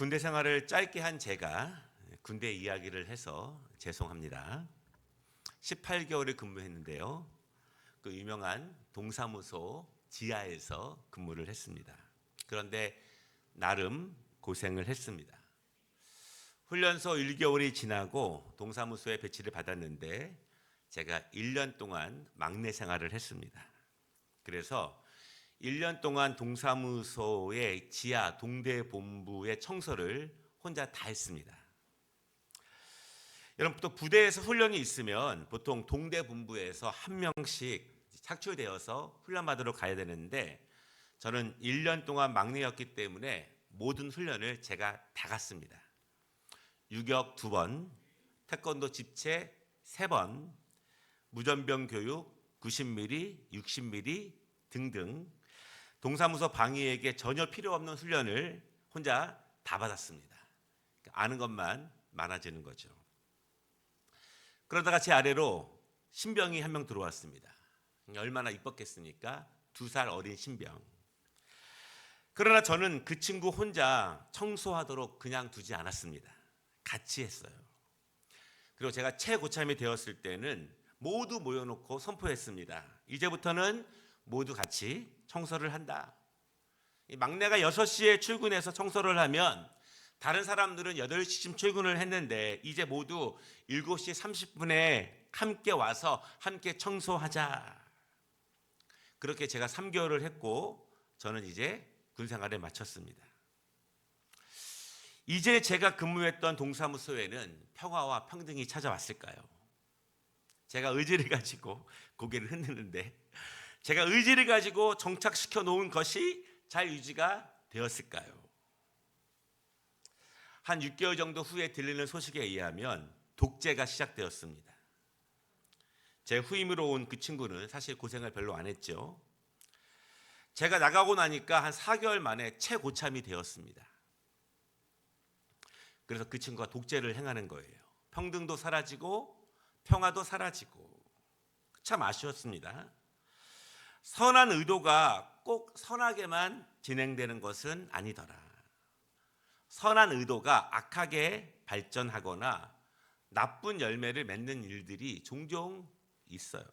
군대 생활을 짧게 한 제가 군대 이야기를 해서 죄송합니다. 18개월을 근무했는데요. 그 유명한 동사무소 지하에서 근무를 했습니다. 그런데 나름 고생을 했습니다. 훈련소 1개월이 지나고 동사무소에 배치를 받았는데 제가 1년 동안 막내 생활을 했습니다. 그래서 1년 동안 동사무소의 지하 동대본부의 청소를 혼자 다 했습니다. 여러분, 또 부대에서 훈련이 있으면 보통 동대본부에서 한 명씩 착출되어서 훈련받으러 가야 되는데 저는 1년 동안 막내였기 때문에 모든 훈련을 제가 다 갔습니다. 유격 2번, 태권도 집체 3번, 무전병 교육 90mm, 60mm 등등 동사무소 방위에게 전혀 필요 없는 훈련을 혼자 다 받았습니다. 아는 것만 많아지는 거죠. 그러다가 제 아래로 신병이 한 명 들어왔습니다. 얼마나 이뻤겠습니까? 2살 어린 신병. 그러나 저는 그 친구 혼자 청소하도록 그냥 두지 않았습니다. 같이 했어요. 그리고 제가 최고참이 되었을 때는 모두 모여놓고 선포했습니다. 이제부터는 모두 같이 청소를 한다. 막내가 6시에 출근해서 청소를 하면 다른 사람들은 8시쯤 출근을 했는데 이제 모두 7시 30분에 함께 와서 함께 청소하자. 그렇게 제가 3개월을 했고 저는 이제 군생활에 마쳤습니다. 이제 제가 근무했던 동사무소에는 평화와 평등이 찾아왔을까요? 제가 의지를 가지고 고개를 흔드는데 제가 의지를 가지고 정착시켜 놓은 것이 잘 유지가 되었을까요? 한 6개월 정도 후에 들리는 소식에 의하면 독재가 시작되었습니다. 제 후임으로 온 그 친구는 사실 고생을 별로 안 했죠. 제가 나가고 나니까 한 4개월 만에 최고참이 되었습니다. 그래서 그 친구가 독재를 행하는 거예요. 평등도 사라지고 평화도 사라지고 참 아쉬웠습니다. 선한 의도가 꼭 선하게만 진행되는 것은 아니더라. 선한 의도가 악하게 발전하거나 나쁜 열매를 맺는 일들이 종종 있어요.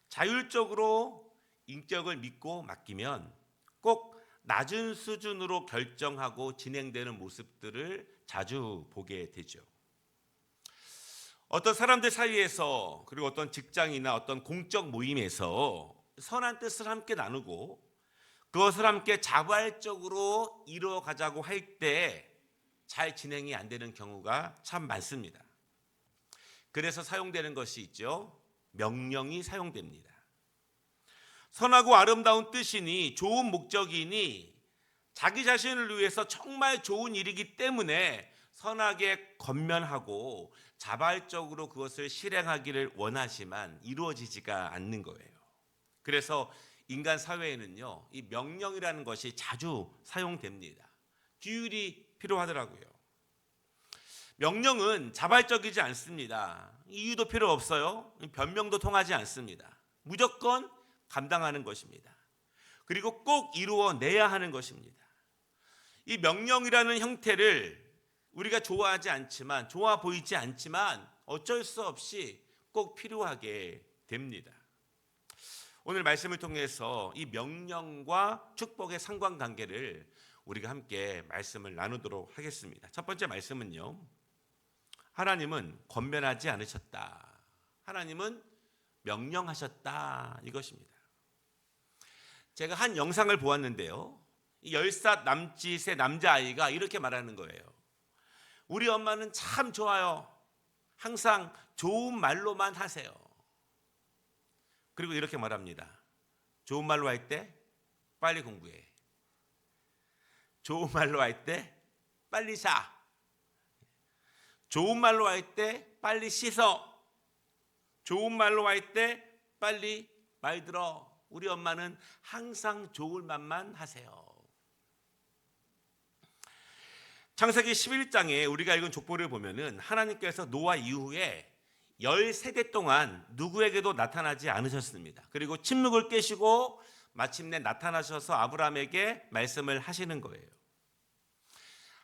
자율적으로 인격을 믿고 맡기면 꼭 낮은 수준으로 결정하고 진행되는 모습들을 자주 보게 되죠. 어떤 사람들 사이에서 그리고 어떤 직장이나 어떤 공적 모임에서 선한 뜻을 함께 나누고 그것을 함께 자발적으로 이루어가자고 할 때 잘 진행이 안 되는 경우가 참 많습니다. 그래서 사용되는 것이 있죠. 명령이 사용됩니다. 선하고 아름다운 뜻이니 좋은 목적이니 자기 자신을 위해서 정말 좋은 일이기 때문에 선하게 권면하고 자발적으로 그것을 실행하기를 원하지만 이루어지지가 않는 거예요. 그래서 인간 사회에는요, 이 명령이라는 것이 자주 사용됩니다. 규율이 필요하더라고요. 명령은 자발적이지 않습니다. 이유도 필요 없어요. 변명도 통하지 않습니다. 무조건 감당하는 것입니다. 그리고 꼭 이루어내야 하는 것입니다. 이 명령이라는 형태를 우리가 좋아하지 않지만, 좋아 보이지 않지만 어쩔 수 없이 꼭 필요하게 됩니다. 오늘 말씀을 통해서 이 명령과 축복의 상관관계를 우리가 함께 말씀을 나누도록 하겠습니다. 첫 번째 말씀은요, 하나님은 권면하지 않으셨다. 하나님은 명령하셨다. 이것입니다. 제가 한 영상을 보았는데요, 10살 남짓의 남자아이가 이렇게 말하는 거예요. 우리 엄마는 참 좋아요. 항상 좋은 말로만 하세요. 그리고 이렇게 말합니다. 좋은 말로 할 때 빨리 공부해. 좋은 말로 할 때 빨리 자. 좋은 말로 할 때 빨리 씻어. 좋은 말로 할 때 빨리 말 들어. 우리 엄마는 항상 좋은 말만 하세요. 창세기 11장에 우리가 읽은 족보를 보면은 하나님께서 노아 이후에 10세대 동안 누구에게도 나타나지 않으셨습니다. 그리고 침묵을 깨시고 마침내 나타나셔서 아브라함에게 말씀을 하시는 거예요.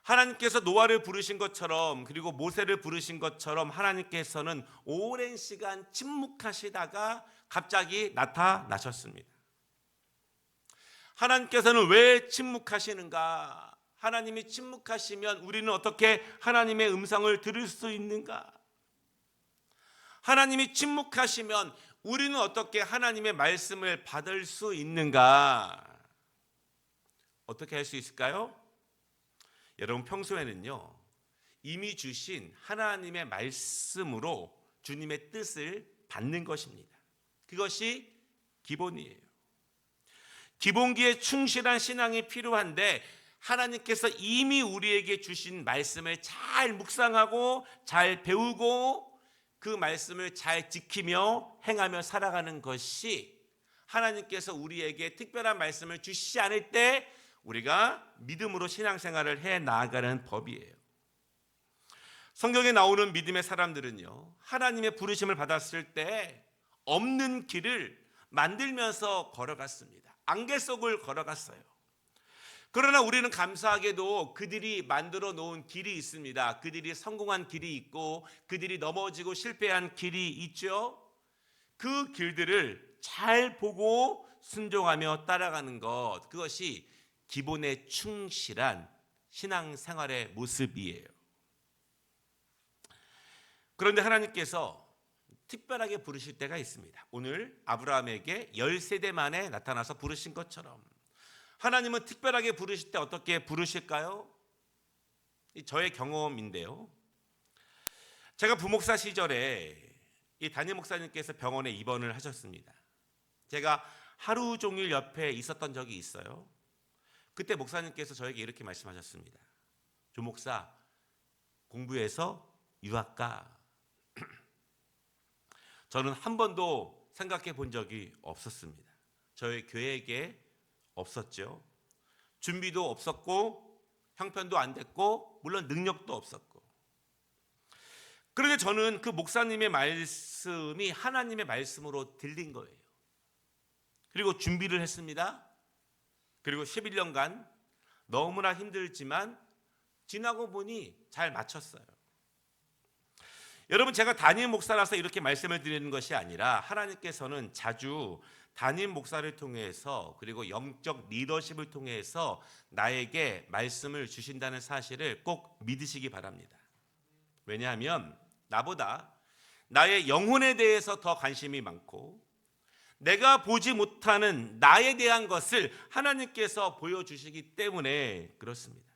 하나님께서 노아를 부르신 것처럼, 그리고 모세를 부르신 것처럼 하나님께서는 오랜 시간 침묵하시다가 갑자기 나타나셨습니다. 하나님께서는 왜 침묵하시는가? 하나님이 침묵하시면 우리는 어떻게 하나님의 음성을 들을 수 있는가? 하나님이 침묵하시면 우리는 어떻게 하나님의 말씀을 받을 수 있는가? 어떻게 할 수 있을까요? 여러분, 평소에는요, 이미 주신 하나님의 말씀으로 주님의 뜻을 받는 것입니다. 그것이 기본이에요. 기본기에 충실한 신앙이 필요한데, 하나님께서 이미 우리에게 주신 말씀을 잘 묵상하고 잘 배우고 그 말씀을 잘 지키며 행하며 살아가는 것이, 하나님께서 우리에게 특별한 말씀을 주시지 않을 때 우리가 믿음으로 신앙생활을 해 나아가는 법이에요. 성경에 나오는 믿음의 사람들은요, 하나님의 부르심을 받았을 때 없는 길을 만들면서 걸어갔습니다. 안개 속을 걸어갔어요. 그러나 우리는 감사하게도 그들이 만들어 놓은 길이 있습니다. 그들이 성공한 길이 있고 그들이 넘어지고 실패한 길이 있죠. 그 길들을 잘 보고 순종하며 따라가는 것, 그것이 기본에 충실한 신앙생활의 모습이에요. 그런데 하나님께서 특별하게 부르실 때가 있습니다. 오늘 아브라함에게 10세대 만에 나타나서 부르신 것처럼 하나님은 특별하게 부르실 때 어떻게 부르실까요? 저의 경험인데요. 제가 부목사 시절에 이 담임 목사님께서 병원에 입원을 하셨습니다. 제가 하루 종일 옆에 있었던 적이 있어요. 그때 목사님께서 저에게 이렇게 말씀하셨습니다. 조 목사, 공부해서 유학 가. 저는 한 번도 생각해 본 적이 없었습니다. 저희 교회에게 없었죠. 준비도 없었고 형편도 안 됐고 물론 능력도 없었고. 그런데 저는 그 목사님의 말씀이 하나님의 말씀으로 들린 거예요. 그리고 준비를 했습니다. 그리고 11년간 너무나 힘들지만 지나고 보니 잘 마쳤어요. 여러분, 제가 담임 목사라서 이렇게 말씀을 드리는 것이 아니라 하나님께서는 자주 담임 목사를 통해서 그리고 영적 리더십을 통해서 나에게 말씀을 주신다는 사실을 꼭 믿으시기 바랍니다. 왜냐하면 나보다 나의 영혼에 대해서 더 관심이 많고 내가 보지 못하는 나에 대한 것을 하나님께서 보여주시기 때문에 그렇습니다.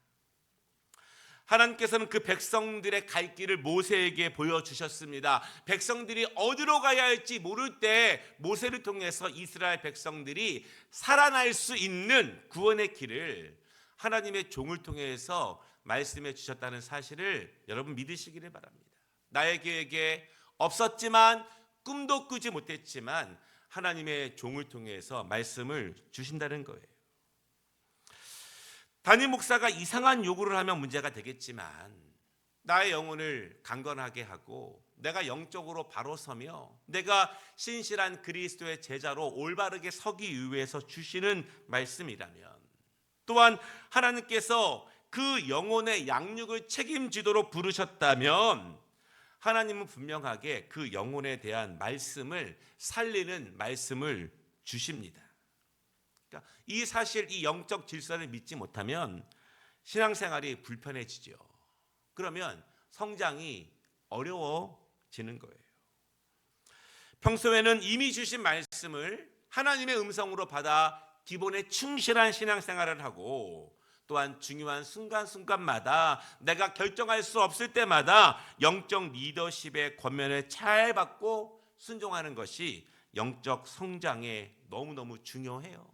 하나님께서는 그 백성들의 갈 길을 모세에게 보여주셨습니다. 백성들이 어디로 가야 할지 모를 때 모세를 통해서 이스라엘 백성들이 살아날 수 있는 구원의 길을 하나님의 종을 통해서 말씀해 주셨다는 사실을 여러분 믿으시기를 바랍니다. 나에게 없었지만 꿈도 꾸지 못했지만 하나님의 종을 통해서 말씀을 주신다는 거예요. 담임 목사가 이상한 요구를 하면 문제가 되겠지만 나의 영혼을 강건하게 하고 내가 영적으로 바로 서며 내가 신실한 그리스도의 제자로 올바르게 서기 위해서 주시는 말씀이라면, 또한 하나님께서 그 영혼의 양육을 책임지도록 부르셨다면 하나님은 분명하게 그 영혼에 대한 말씀을 살리는 말씀을 주십니다. 그러니까 이 사실, 이 영적 질서를 믿지 못하면 신앙생활이 불편해지죠. 그러면 성장이 어려워지는 거예요. 평소에는 이미 주신 말씀을 하나님의 음성으로 받아 기본에 충실한 신앙생활을 하고, 또한 중요한 순간순간마다 내가 결정할 수 없을 때마다 영적 리더십의 권면을 잘 받고 순종하는 것이 영적 성장에 너무너무 중요해요.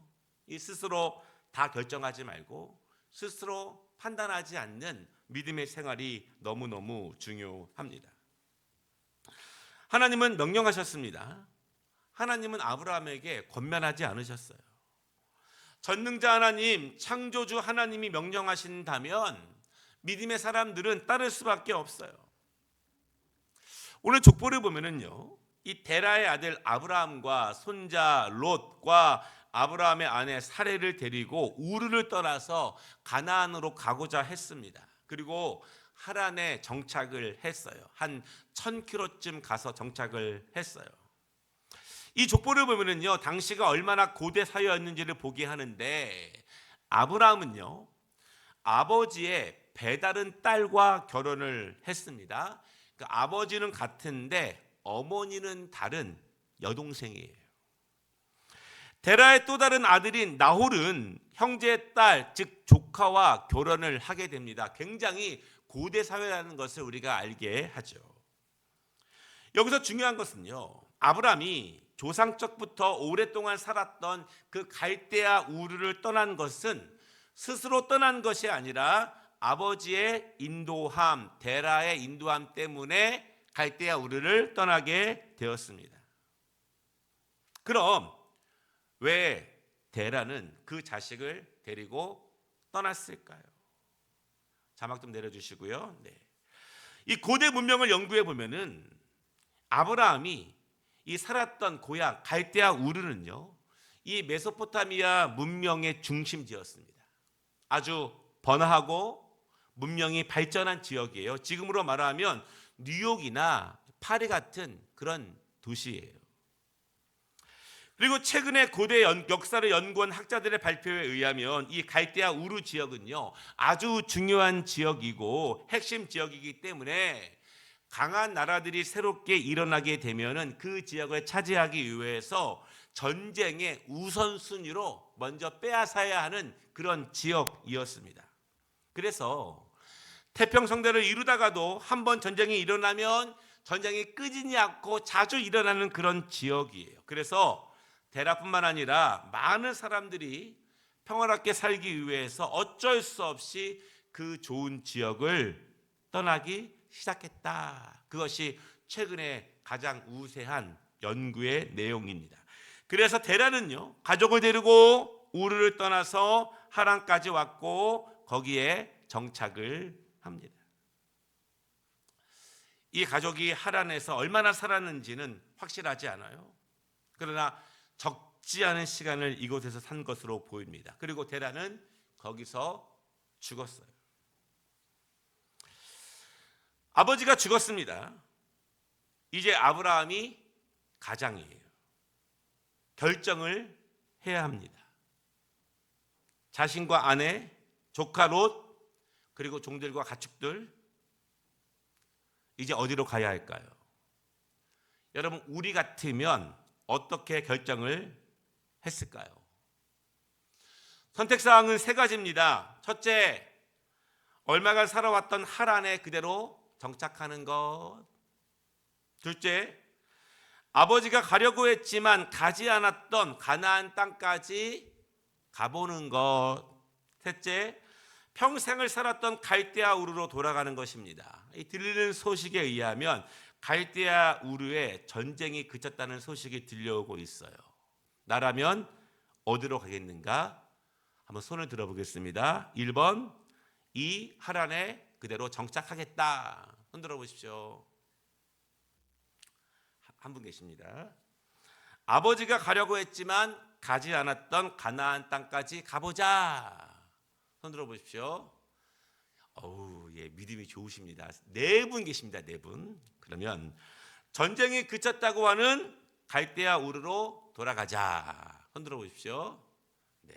이 스스로 다 결정하지 말고 스스로 판단하지 않는 믿음의 생활이 너무너무 중요합니다. 하나님은 명령하셨습니다. 하나님은 아브라함에게 권면하지 않으셨어요. 전능자 하나님, 창조주 하나님이 명령하신다면 믿음의 사람들은 따를 수밖에 없어요. 오늘 족보를 보면은요, 이 데라의 아들 아브라함과 손자 롯과 아브라함의 아내 사레를 데리고 우르를 떠나서 가나안으로 가고자 했습니다. 그리고 하란에 정착을 했어요. 한 1000km쯤 가서 정착을 했어요. 이 족보를 보면은요, 당시가 얼마나 고대 사회였는지를 보게 하는데, 아브라함은요, 아버지의 배다른 딸과 결혼을 했습니다. 그러니까 아버지는 같은데 어머니는 다른 여동생이에요. 데라의 또 다른 아들인 나홀은 형제의 딸, 즉 조카와 결혼을 하게 됩니다. 굉장히 고대 사회라는 것을 우리가 알게 하죠. 여기서 중요한 것은요, 아브라함이 조상적부터 오랫동안 살았던 그 갈대아 우르를 떠난 것은 스스로 떠난 것이 아니라 아버지의 인도함, 데라의 인도함 때문에 갈대아 우르를 떠나게 되었습니다. 그럼 왜 데라는 그 자식을 데리고 떠났을까요? 자막 좀 내려주시고요. 네. 이 고대 문명을 연구해 보면은 아브라함이 이 살았던 고향 갈대아 우르는요, 이 메소포타미아 문명의 중심지였습니다. 아주 번화하고 문명이 발전한 지역이에요. 지금으로 말하면 뉴욕이나 파리 같은 그런 도시예요. 그리고 최근에 고대 역사를 연구한 학자들의 발표에 의하면 이 갈대아 우르 지역은요, 아주 중요한 지역이고 핵심 지역이기 때문에 강한 나라들이 새롭게 일어나게 되면은 그 지역을 차지하기 위해서 전쟁의 우선순위로 먼저 빼앗아야 하는 그런 지역이었습니다. 그래서 태평성대를 이루다가도 한번 전쟁이 일어나면 전쟁이 끄지지 않고 자주 일어나는 그런 지역이에요. 그래서 데라뿐만 아니라 많은 사람들이 평화롭게 살기 위해서 어쩔 수 없이 그 좋은 지역을 떠나기 시작했다. 그것이 최근에 가장 우세한 연구의 내용입니다. 그래서 데라는요, 가족을 데리고 우르를 떠나서 하란까지 왔고 거기에 정착을 합니다. 이 가족이 하란에서 얼마나 살았는지는 확실하지 않아요. 그러나 적지 않은 시간을 이곳에서 산 것으로 보입니다. 그리고 데라는 거기서 죽었어요. 아버지가 죽었습니다. 이제 아브라함이 가장이에요. 결정을 해야 합니다. 자신과 아내, 조카 롯, 그리고 종들과 가축들, 이제 어디로 가야 할까요? 여러분, 우리 같으면 어떻게 결정을 했을까요? 선택사항은 세 가지입니다. 첫째, 얼마간 살아왔던 하란에 그대로 정착하는 것. 둘째, 아버지가 가려고 했지만 가지 않았던 가나안 땅까지 가보는 것. 셋째, 평생을 살았던 갈대아 우르로 돌아가는 것입니다. 이 들리는 소식에 의하면 갈대아 우르에 전쟁이 그쳤다는 소식이 들려오고 있어요. 나라면 어디로 가겠는가? 한번 손을 들어보겠습니다. 1번, 이 하란에 그대로 정착하겠다. 손 들어보십시오. 한 분 계십니다. 아버지가 가려고 했지만 가지 않았던 가나안 땅까지 가보자. 손 들어보십시오. 예, 믿음이 좋으십니다. 4분 계십니다. 4분. 그러면 전쟁이 그쳤다고 하는 갈대아 우르로 돌아가자. 손 들어보십시오. 네,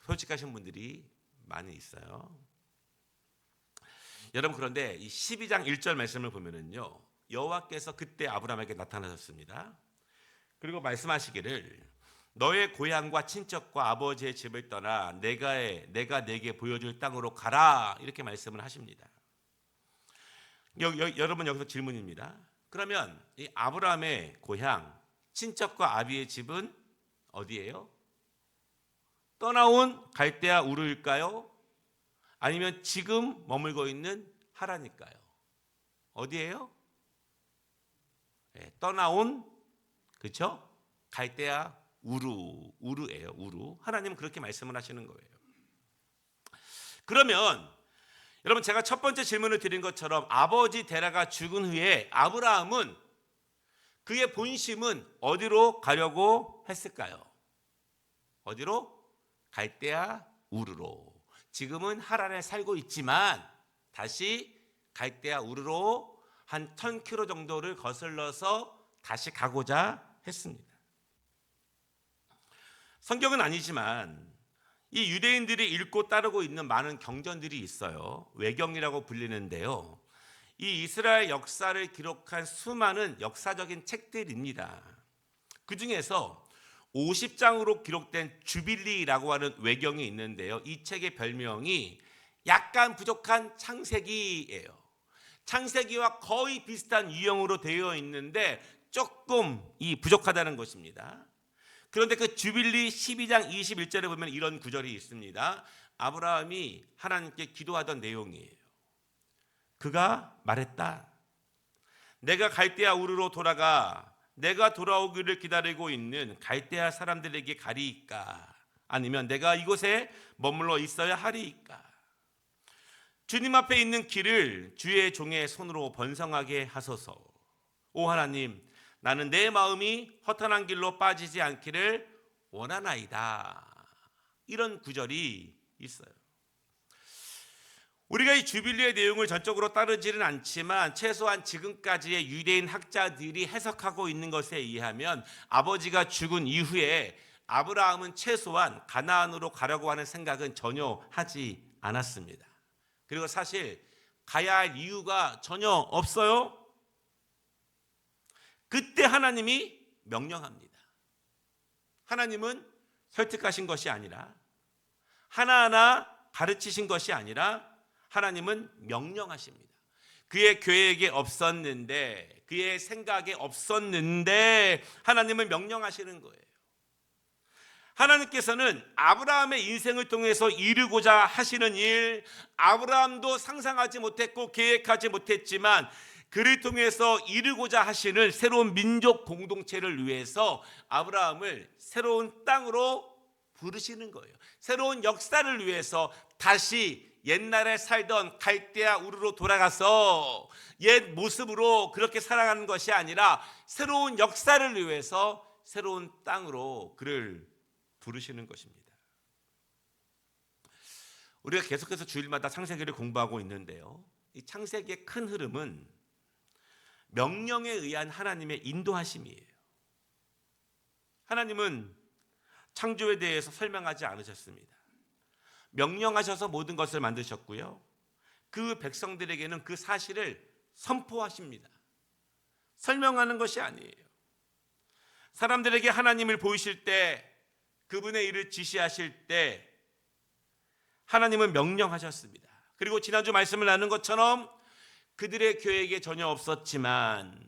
솔직하신 분들이 많이 있어요. 여러분, 그런데 이 12장 1절 말씀을 보면은요, 여호와께서 그때 아브라함에게 나타나셨습니다. 그리고 말씀하시기를 너의 고향과 친척과 아버지의 집을 떠나 내가 내게 보여줄 땅으로 가라, 이렇게 말씀을 하십니다. 여러분, 여기서 질문입니다. 그러면 이 아브라함의 고향, 친척과 아비의 집은 어디예요? 떠나온 갈대아 우르일까요? 아니면 지금 머물고 있는 하란일까요? 어디예요? 네, 떠나온, 그렇죠? 갈대아 우르예요. 우르. 하나님은 그렇게 말씀을 하시는 거예요. 그러면 여러분, 제가 첫 번째 질문을 드린 것처럼 아버지 데라가 죽은 후에 아브라함은 그의 본심은 어디로 가려고 했을까요? 어디로? 갈대아 우르로. 지금은 하란에 살고 있지만 다시 갈대아 우르로 한 1000km 정도를 거슬러서 다시 가고자 했습니다. 성경은 아니지만 이 유대인들이 읽고 따르고 있는 많은 경전들이 있어요. 외경이라고 불리는데요. 이 이스라엘 역사를 기록한 수많은 역사적인 책들입니다. 그 중에서 50장으로 기록된 주빌리라고 하는 외경이 있는데요. 이 책의 별명이 약간 부족한 창세기예요. 창세기와 거의 비슷한 유형으로 되어 있는데 조금 부족하다는 것입니다. 그런데 그 주빌리 12장 21절에 보면 이런 구절이 있습니다. 아브라함이 하나님께 기도하던 내용이에요. 그가 말했다. 내가 갈대아 우르로 돌아가 내가 돌아오기를 기다리고 있는 갈대아 사람들에게 가리이까? 아니면 내가 이곳에 머물러 있어야 하리이까? 주님 앞에 있는 길을 주의 종의 손으로 번성하게 하소서. 오 하나님, 나는 내 마음이 허탄한 길로 빠지지 않기를 원하나이다. 이런 구절이 있어요. 우리가 이 주빌리의 내용을 전적으로 따르지는 않지만 최소한 지금까지의 유대인 학자들이 해석하고 있는 것에 의하면 아버지가 죽은 이후에 아브라함은 최소한 가나안으로 가려고 하는 생각은 전혀 하지 않았습니다. 그리고 사실 가야 할 이유가 전혀 없어요. 그때 하나님이 명령합니다. 하나님은 설득하신 것이 아니라 하나하나 가르치신 것이 아니라 하나님은 명령하십니다. 그의 계획에 없었는데, 그의 생각에 없었는데 하나님은 명령하시는 거예요. 하나님께서는 아브라함의 인생을 통해서 이루고자 하시는 일, 아브라함도 상상하지 못했고 계획하지 못했지만 그를 통해서 이루고자 하시는 새로운 민족 공동체를 위해서 아브라함을 새로운 땅으로 부르시는 거예요. 새로운 역사를 위해서 다시 옛날에 살던 갈대아 우르로 돌아가서 옛 모습으로 그렇게 살아가는 것이 아니라 새로운 역사를 위해서 새로운 땅으로 그를 부르시는 것입니다. 우리가 계속해서 주일마다 창세기를 공부하고 있는데요. 이 창세기의 큰 흐름은 명령에 의한 하나님의 인도하심이에요. 하나님은 창조에 대해서 설명하지 않으셨습니다. 명령하셔서 모든 것을 만드셨고요. 그 백성들에게는 그 사실을 선포하십니다. 설명하는 것이 아니에요. 사람들에게 하나님을 보이실 때, 그분의 일을 지시하실 때 하나님은 명령하셨습니다. 그리고 지난주 말씀을 나눈 것처럼 그들의 계획에 전혀 없었지만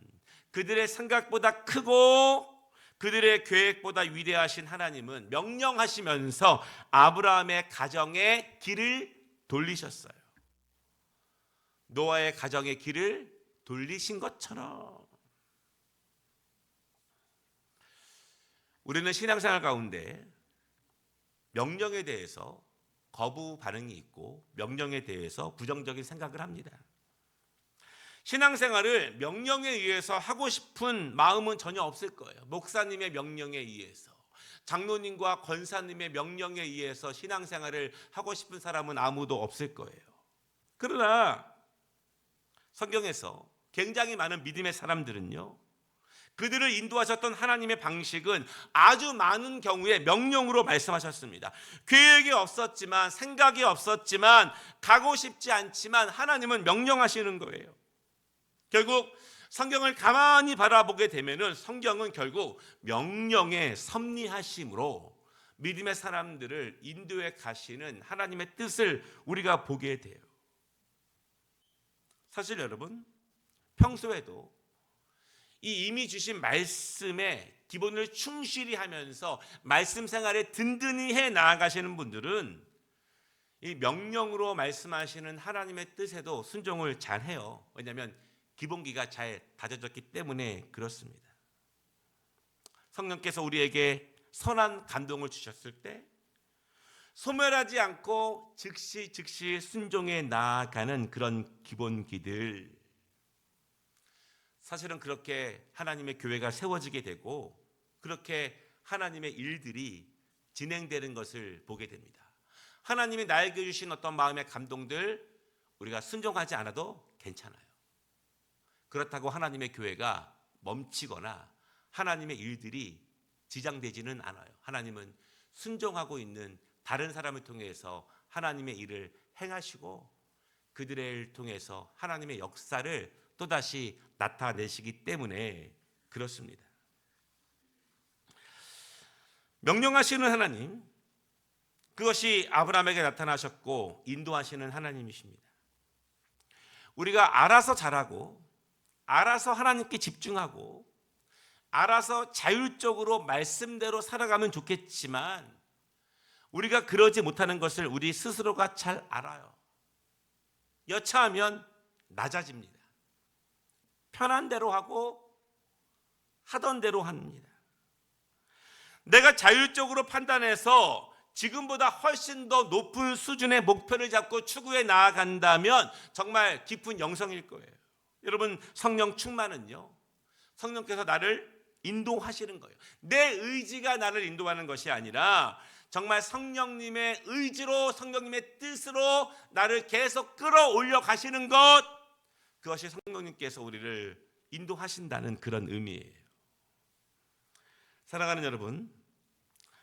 그들의 생각보다 크고 그들의 계획보다 위대하신 하나님은 명령하시면서 아브라함의 가정의 길을 돌리셨어요. 노아의 가정의 길을 돌리신 것처럼 우리는 신앙생활 가운데 명령에 대해서 거부 반응이 있고 명령에 대해서 부정적인 생각을 합니다. 신앙생활을 명령에 의해서 하고 싶은 마음은 전혀 없을 거예요. 목사님의 명령에 의해서, 장로님과 권사님의 명령에 의해서 신앙생활을 하고 싶은 사람은 아무도 없을 거예요. 그러나 성경에서 굉장히 많은 믿음의 사람들은요, 그들을 인도하셨던 하나님의 방식은 아주 많은 경우에 명령으로 말씀하셨습니다. 계획이 없었지만, 생각이 없었지만, 가고 싶지 않지만 하나님은 명령하시는 거예요. 결국 성경을 가만히 바라보게 되면은 성경은 결국 명령의 섭리하심으로 믿음의 사람들을 인도해 가시는 하나님의 뜻을 우리가 보게 돼요. 사실 여러분, 평소에도 이 이미 주신 말씀의 기본을 충실히 하면서 말씀 생활에 든든히 해 나아가시는 분들은 이 명령으로 말씀하시는 하나님의 뜻에도 순종을 잘 해요. 왜냐하면 기본기가 잘 다져졌기 때문에 그렇습니다. 성령께서 우리에게 선한 감동을 주셨을 때 소멸하지 않고 즉시 순종해 나아가는 그런 기본기들, 사실은 그렇게 하나님의 교회가 세워지게 되고 그렇게 하나님의 일들이 진행되는 것을 보게 됩니다. 하나님이 나에게 주신 어떤 마음의 감동들, 우리가 순종하지 않아도 괜찮아요. 그렇다고 하나님의 교회가 멈추거나 하나님의 일들이 지장되지는 않아요. 하나님은 순종하고 있는 다른 사람을 통해서 하나님의 일을 행하시고 그들의 일을 통해서 하나님의 역사를 또다시 나타내시기 때문에 그렇습니다. 명령하시는 하나님, 그것이 아브라함에게 나타나셨고 인도하시는 하나님이십니다. 우리가 알아서 잘하고 알아서 하나님께 집중하고 알아서 자율적으로 말씀대로 살아가면 좋겠지만 우리가 그러지 못하는 것을 우리 스스로가 잘 알아요. 여차하면 낮아집니다. 편한 대로 하고 하던 대로 합니다. 내가 자율적으로 판단해서 지금보다 훨씬 더 높은 수준의 목표를 잡고 추구해 나아간다면 정말 깊은 영성일 거예요. 여러분, 성령 충만은요, 성령께서 나를 인도하시는 거예요. 내 의지가 나를 인도하는 것이 아니라 정말 성령님의 의지로, 성령님의 뜻으로 나를 계속 끌어올려 가시는 것, 그것이 성령님께서 우리를 인도하신다는 그런 의미예요. 사랑하는 여러분,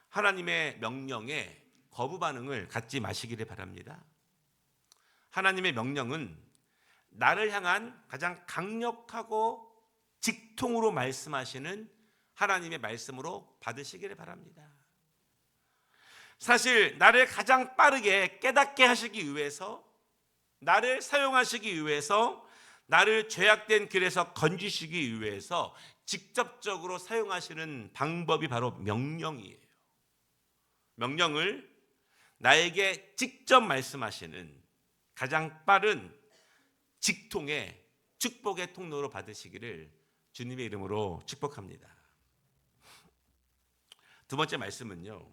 하나님의 명령에 거부 반응을 갖지 마시기를 바랍니다. 하나님의 명령은 나를 향한 가장 강력하고 직통으로 말씀하시는 하나님의 말씀으로 받으시기를 바랍니다. 사실 나를 가장 빠르게 깨닫게 하시기 위해서, 나를 사용하시기 위해서, 나를 죄악된 길에서 건지시기 위해서 직접적으로 사용하시는 방법이 바로 명령이에요. 명령을 나에게 직접 말씀하시는 가장 빠른 직통의 축복의 통로로 받으시기를 주님의 이름으로 축복합니다. 두 번째 말씀은요,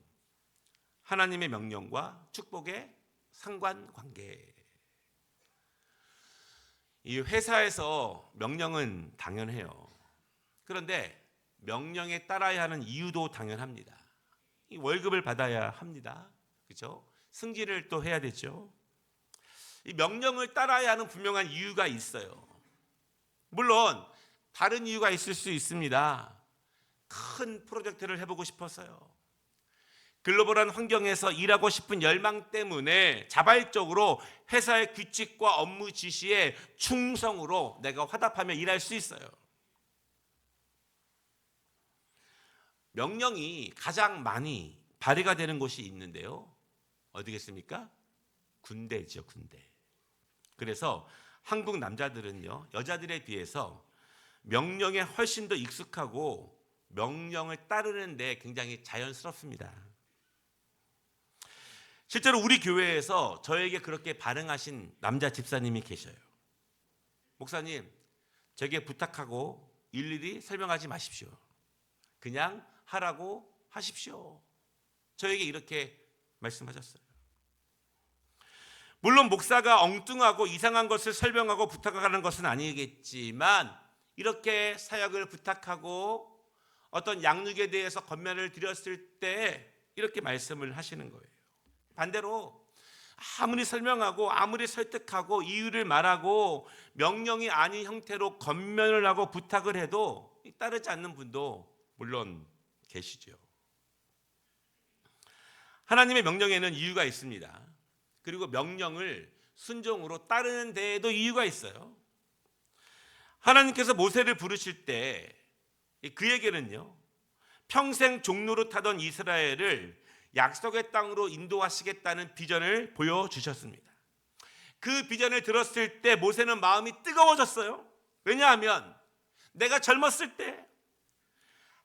하나님의 명령과 축복의 상관관계. 이 회사에서 명령은 당연해요. 그런데 명령에 따라야 하는 이유도 당연합니다. 이 월급을 받아야 합니다. 그렇죠? 승진을 또 해야 되죠. 이 명령을 따라야 하는 분명한 이유가 있어요. 물론 다른 이유가 있을 수 있습니다. 큰 프로젝트를 해보고 싶어서요. 글로벌한 환경에서 일하고 싶은 열망 때문에 자발적으로 회사의 규칙과 업무 지시에 충성으로 내가 화답하며 일할 수 있어요. 명령이 가장 많이 발휘가 되는 곳이 있는데요. 어디겠습니까? 군대죠, 군대. 그래서 한국 남자들은요, 여자들에 비해서 명령에 훨씬 더 익숙하고 명령을 따르는 데 굉장히 자연스럽습니다. 실제로 우리 교회에서 저에게 그렇게 반응하신 남자 집사님이 계셔요. 목사님, 제게 부탁하고 일일이 설명하지 마십시오. 그냥 하라고 하십시오. 저에게 이렇게 말씀하셨어요. 물론 목사가 엉뚱하고 이상한 것을 설명하고 부탁하는 것은 아니겠지만 이렇게 사역을 부탁하고 어떤 양육에 대해서 권면을 드렸을 때 이렇게 말씀을 하시는 거예요. 반대로 아무리 설명하고 아무리 설득하고 이유를 말하고 명령이 아닌 형태로 권면을 하고 부탁을 해도 따르지 않는 분도 물론 계시죠. 하나님의 명령에는 이유가 있습니다. 그리고 명령을 순종으로 따르는 데에도 이유가 있어요. 하나님께서 모세를 부르실 때 그에게는요, 평생 종로로 타던 이스라엘을 약속의 땅으로 인도하시겠다는 비전을 보여주셨습니다. 그 비전을 들었을 때 모세는 마음이 뜨거워졌어요. 왜냐하면 내가 젊었을 때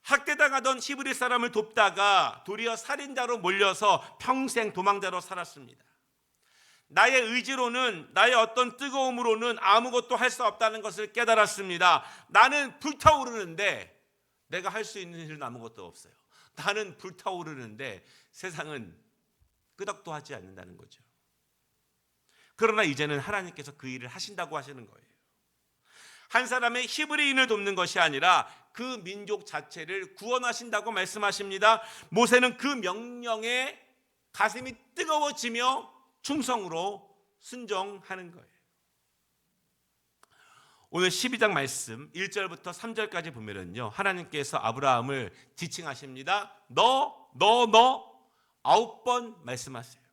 학대당하던 히브리 사람을 돕다가 도리어 살인자로 몰려서 평생 도망자로 살았습니다. 나의 의지로는, 나의 어떤 뜨거움으로는 아무것도 할 수 없다는 것을 깨달았습니다. 나는 불타오르는데 내가 할 수 있는 일은 아무것도 없어요. 나는 불타오르는데 세상은 끄덕도 하지 않는다는 거죠. 그러나 이제는 하나님께서 그 일을 하신다고 하시는 거예요. 한 사람의 히브리인을 돕는 것이 아니라 그 민족 자체를 구원하신다고 말씀하십니다. 모세는 그 명령에 가슴이 뜨거워지며 충성으로 순종하는 거예요. 오늘 12장 말씀 1절부터 3절까지 보면은요, 하나님께서 아브라함을 지칭하십니다. 너 9번 말씀하세요.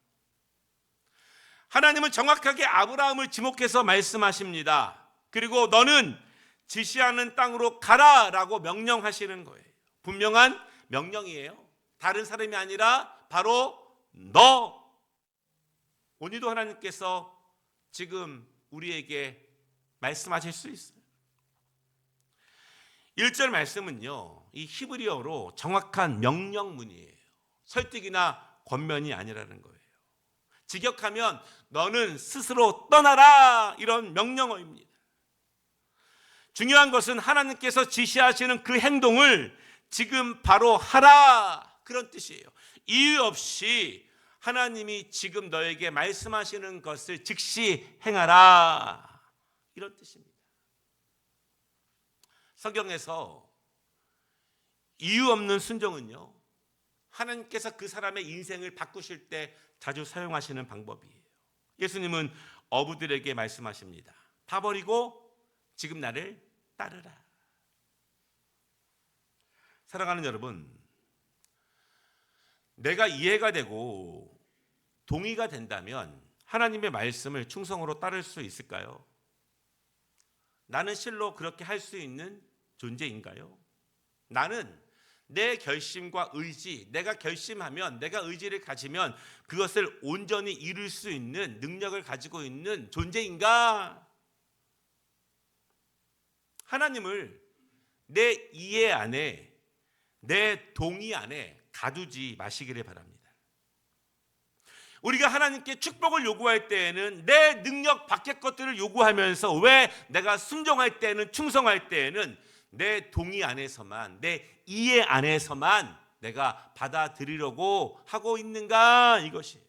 하나님은 정확하게 아브라함을 지목해서 말씀하십니다. 그리고 너는 지시하는 땅으로 가라라고 명령하시는 거예요. 분명한 명령이에요. 다른 사람이 아니라 바로 너. 오늘도 하나님께서 지금 우리에게 말씀하실 수 있어요. 1절 말씀은요, 이 히브리어로 정확한 명령문이에요. 설득이나 권면이 아니라는 거예요. 직역하면 너는 스스로 떠나라, 이런 명령어입니다. 중요한 것은 하나님께서 지시하시는 그 행동을 지금 바로 하라, 그런 뜻이에요. 이유 없이 하나님이 지금 너에게 말씀하시는 것을 즉시 행하라, 이런 뜻입니다. 성경에서 이유 없는 순종은요, 하나님께서 그 사람의 인생을 바꾸실 때 자주 사용하시는 방법이에요. 예수님은 어부들에게 말씀하십니다. 다 버리고 지금 나를 따르라. 사랑하는 여러분, 내가 이해가 되고 동의가 된다면 하나님의 말씀을 충성으로 따를 수 있을까요? 나는 실로 그렇게 할 수 있는 존재인가요? 나는 내 결심과 의지, 내가 결심하면, 내가 의지를 가지면 그것을 온전히 이룰 수 있는 능력을 가지고 있는 존재인가? 하나님을 내 이해 안에, 내 동의 안에 가두지 마시기를 바랍니다. 우리가 하나님께 축복을 요구할 때에는 내 능력 밖의 것들을 요구하면서, 왜 내가 순종할 때는, 충성할 때에는 내 동의 안에서만, 내 이해 안에서만 내가 받아들이려고 하고 있는가, 이것이에요.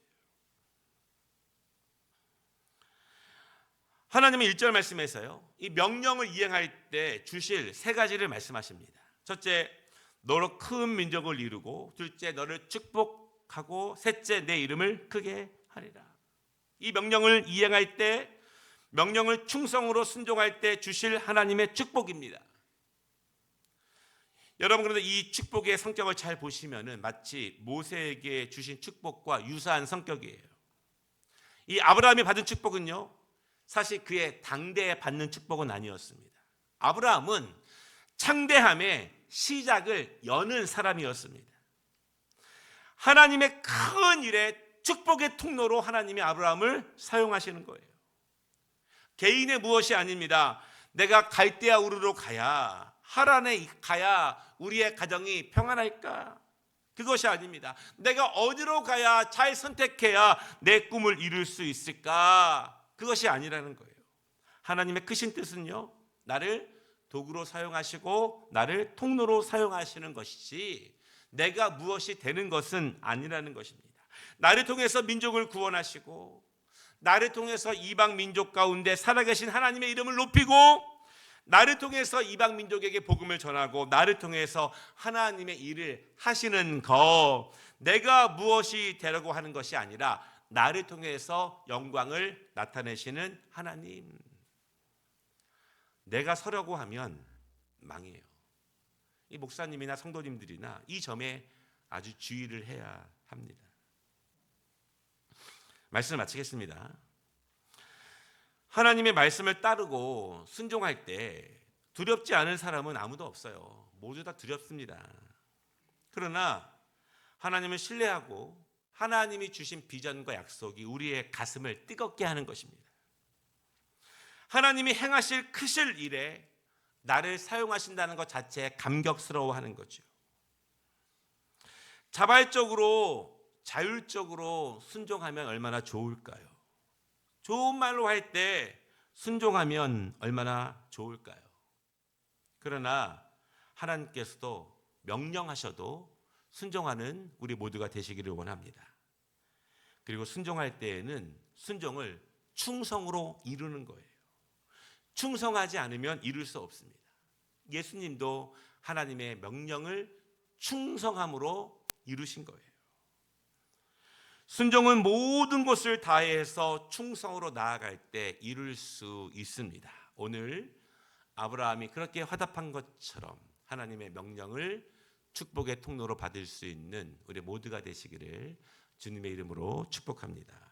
하나님은 1절 말씀에서요, 이 명령을 이행할 때 주실 3가지를 말씀하십니다. 첫째, 너로 큰 민족을 이루고, 둘째, 너를 축복하고, 셋째, 내 이름을 크게 하리라. 이 명령을 이행할 때, 명령을 충성으로 순종할 때 주실 하나님의 축복입니다. 여러분, 그런데 이 축복의 성격을 잘 보시면은 마치 모세에게 주신 축복과 유사한 성격이에요. 이 아브라함이 받은 축복은요, 사실 그의 당대에 받는 축복은 아니었습니다. 아브라함은 창대함의 시작을 여는 사람이었습니다. 하나님의 큰 일에 축복의 통로로 하나님이 아브라함을 사용하시는 거예요. 개인의 무엇이 아닙니다. 내가 갈대아 우르로 가야, 하란에 가야 우리의 가정이 평안할까? 그것이 아닙니다. 내가 어디로 가야, 잘 선택해야 내 꿈을 이룰 수 있을까? 그것이 아니라는 거예요. 하나님의 크신 뜻은요, 나를 도구로 사용하시고 나를 통로로 사용하시는 것이지 내가 무엇이 되는 것은 아니라는 것입니다. 나를 통해서 민족을 구원하시고, 나를 통해서 이방 민족 가운데 살아계신 하나님의 이름을 높이고, 나를 통해서 이방 민족에게 복음을 전하고, 나를 통해서 하나님의 일을 하시는 것, 내가 무엇이 되려고 하는 것이 아니라 나를 통해서 영광을 나타내시는 하나님. 내가 서려고 하면 망해요. 이 목사님이나 성도님들이나 이 점에 아주 주의를 해야 합니다. 말씀을 마치겠습니다. 하나님의 말씀을 따르고 순종할 때 두렵지 않은 사람은 아무도 없어요. 모두 다 두렵습니다. 그러나 하나님을 신뢰하고 하나님이 주신 비전과 약속이 우리의 가슴을 뜨겁게 하는 것입니다. 하나님이 행하실 크실 일에 나를 사용하신다는 것 자체에 감격스러워하는 거죠. 자발적으로, 자율적으로 순종하면 얼마나 좋을까요? 좋은 말로 할 때 순종하면 얼마나 좋을까요? 그러나 하나님께서도 명령하셔도 순종하는 우리 모두가 되시기를 원합니다. 그리고 순종할 때에는 순종을 충성으로 이루는 거예요. 충성하지 않으면 이룰 수 없습니다. 예수님도 하나님의 명령을 충성함으로 이루신 거예요. 순종은 모든 것을 다해서 충성으로 나아갈 때 이룰 수 있습니다. 오늘 아브라함이 그렇게 화답한 것처럼 하나님의 명령을 축복의 통로로 받을 수 있는 우리 모두가 되시기를 주님의 이름으로 축복합니다.